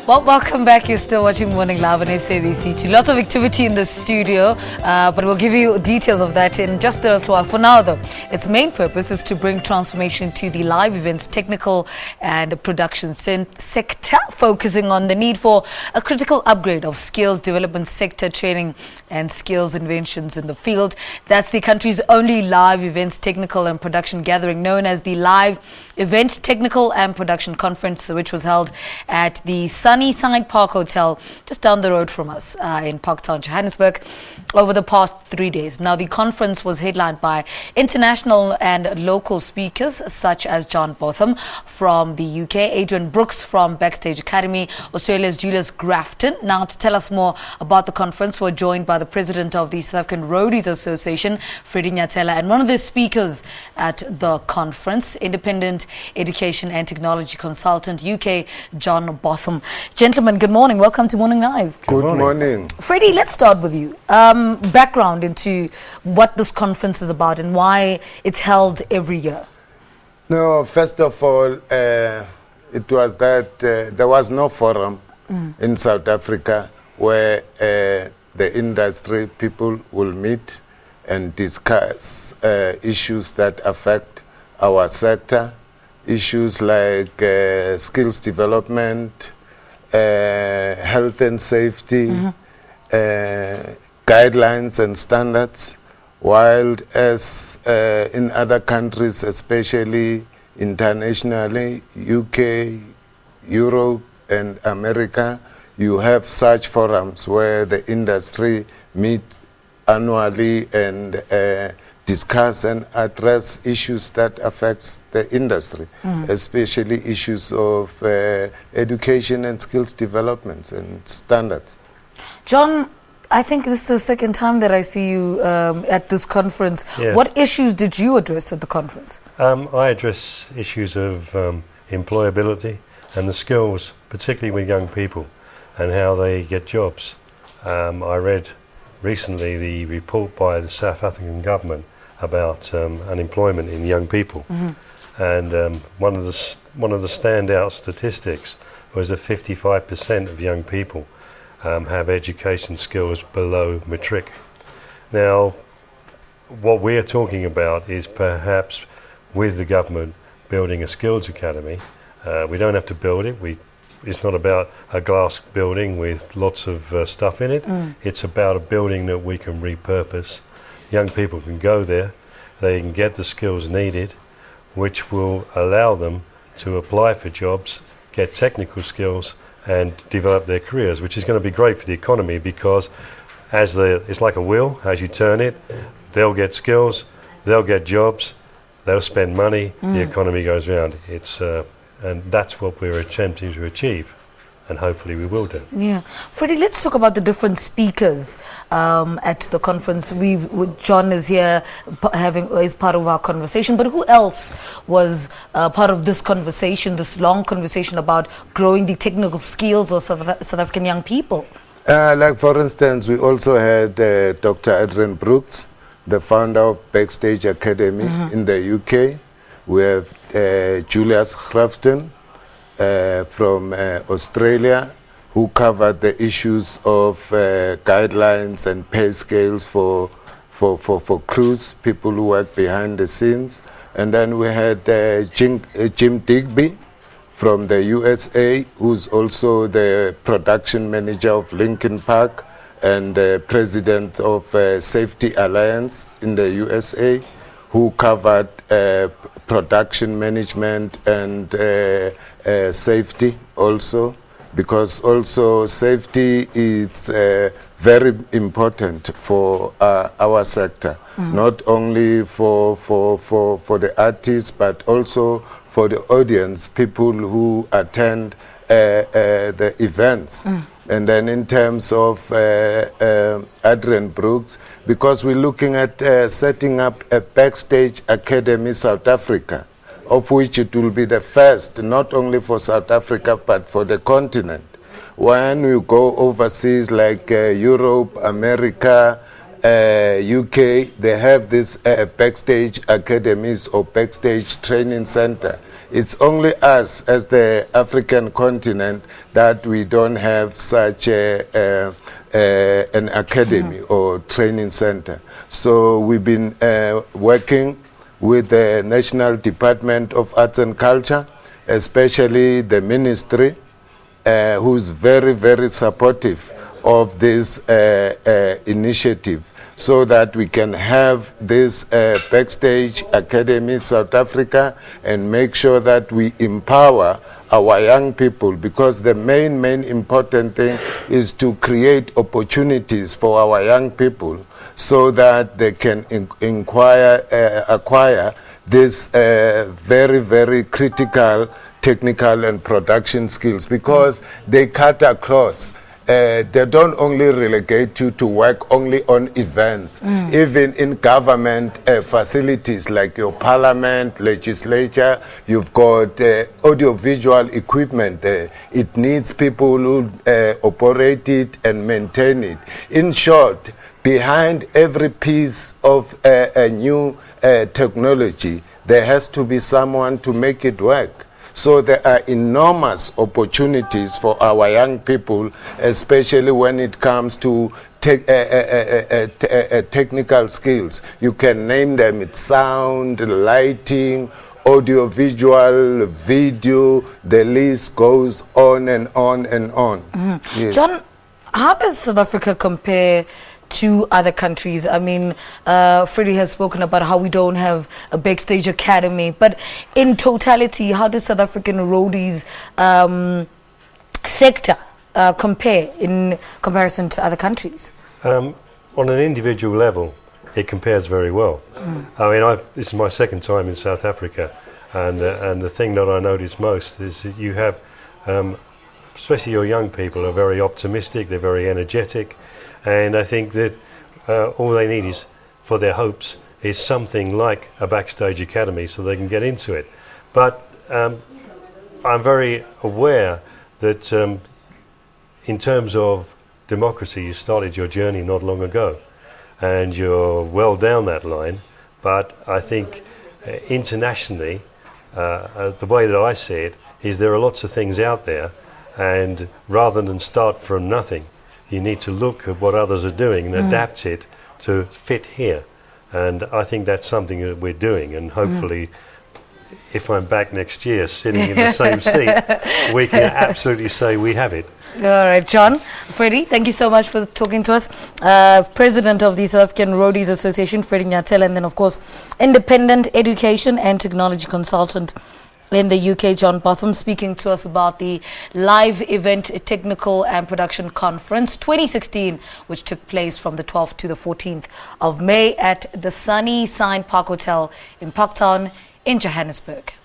Well, welcome back. You're still watching Morning Live on SABC. Lots of activity in the studio, but we'll give you details of that in just a little while. For now, though, its main purpose is to bring transformation to the live events, technical and production sector, focusing on the need for a critical upgrade of skills development sector training and skills inventions in the field. That's the country's only live events, technical and production gathering, known as the Live Event Technical and Production Conference, which was held at the Sunnyside Park Hotel just down the road from us in Parktown, Johannesburg, over the past 3 days. Now, the conference was headlined by international and local speakers such as John Botham from the UK, Adrian Brooks from Backstage Academy, Australia's Julius Grafton. Now, to tell us more about the conference, we're joined by the president of the South African Roadies Association, Nyathela, and one of the speakers at the conference, independent education and technology consultant, UK, John Botham. Gentlemen, good morning. Welcome to Morning Live. Good morning. Freddie, let's start with you. Background into what this conference is about and why it's held every year. No, first of all, it was that there was no forum in South Africa where the industry people will meet and discuss issues that affect our sector, issues like skills development, health and safety, guidelines and standards, while as in other countries, especially internationally, UK, Europe and America, you have such forums where the industry meet annually and discuss and address issues that affects the industry, especially issues of education and skills developments and standards. John, I think this is the second time that I see you at this conference. Yes. What issues did you address at the conference? I address issues of employability and the skills, particularly with young people, and how they get jobs. I read recently the report by the South African government about unemployment in young people, and one of the standout statistics was that 55% of young people have education skills below matric. Now, what we're talking about is perhaps with the government building a skills academy. We don't have to build it. It's not about a glass building with lots of stuff in it. It's about a building that we can repurpose. Young people can go there, they can get the skills needed, which will allow them to apply for jobs, get technical skills and develop their careers, which is going to be great for the economy, because it's like a wheel. As you turn it, they'll get skills, they'll get jobs, they'll spend money, the economy goes round. And that's what we're attempting to achieve, and hopefully we will do. Yeah. Freddie, let's talk about the different speakers at the conference. John is here is part of our conversation, but who else was part of this conversation, this long conversation about growing the technical skills of South African young people? Like for instance, we also had Dr. Adrian Brooks, the founder of Backstage Academy in the UK. We have Julius Grafton from Australia, who covered the issues of guidelines and pay scales for crews, people who work behind the scenes. And then we had Jim Digby from the USA, who's also the production manager of Linkin Park and the president of Safety Alliance in the USA, who covered production management and safety also, because also safety is very important for our sector, not only for the artists, but also for the audience, people who attend the events. And then in terms of Adrian Brooks, because we're looking at setting up a Backstage Academy South Africa, of which it will be the first, not only for South Africa, but for the continent. When you go overseas like Europe, America, UK, they have these backstage academies or backstage training center It's only us as the African continent that we don't have such an academy or training center. So we've been working with the National Department of Arts and Culture, especially the ministry, who's very, very supportive of this initiative, so that we can have this Backstage Academy South Africa and make sure that we empower our young people, because the main important thing is to create opportunities for our young people so that they can acquire this very, very critical technical and production skills, because they cut across. They don't only relegate you to work only on events. Even in government facilities like your parliament, legislature, you've got audiovisual equipment. It needs people who operate it and maintain it. In short, behind every piece of a new technology, there has to be someone to make it work. So there are enormous opportunities for our young people, especially when it comes to technical skills. You can name them: it's sound, lighting, audio-visual, video, the list goes on and on and on. Yes. John, how does South Africa compare to other countries? I mean, Freddie has spoken about how we don't have a Backstage Academy, but in totality, how does South African roadies sector compare in comparison to other countries? On an individual level, it compares very well. I mean, this is my second time in South Africa, and the thing that I notice most is that you have, especially your young people, are very optimistic, they're very energetic. And I think that all they need is, for their hopes, is something like a Backstage Academy so they can get into it. But I'm very aware that in terms of democracy, you started your journey not long ago and you're well down that line. But I think internationally, the way that I see it is there are lots of things out there, and rather than start from nothing, you need to look at what others are doing and adapt it to fit here. And I think that's something that we're doing, and hopefully if I'm back next year sitting in the same seat, we can absolutely say we have it. All right, John, Freddie, thank you so much for talking to us. President of the South African Roadies Association, Freddie Nyathela, and then of course independent education and technology consultant in the UK, John Botham, speaking to us about the live event technical and production conference 2016, which took place from the 12th to the 14th of May at the Sunnyside Park Hotel in Parktown in Johannesburg.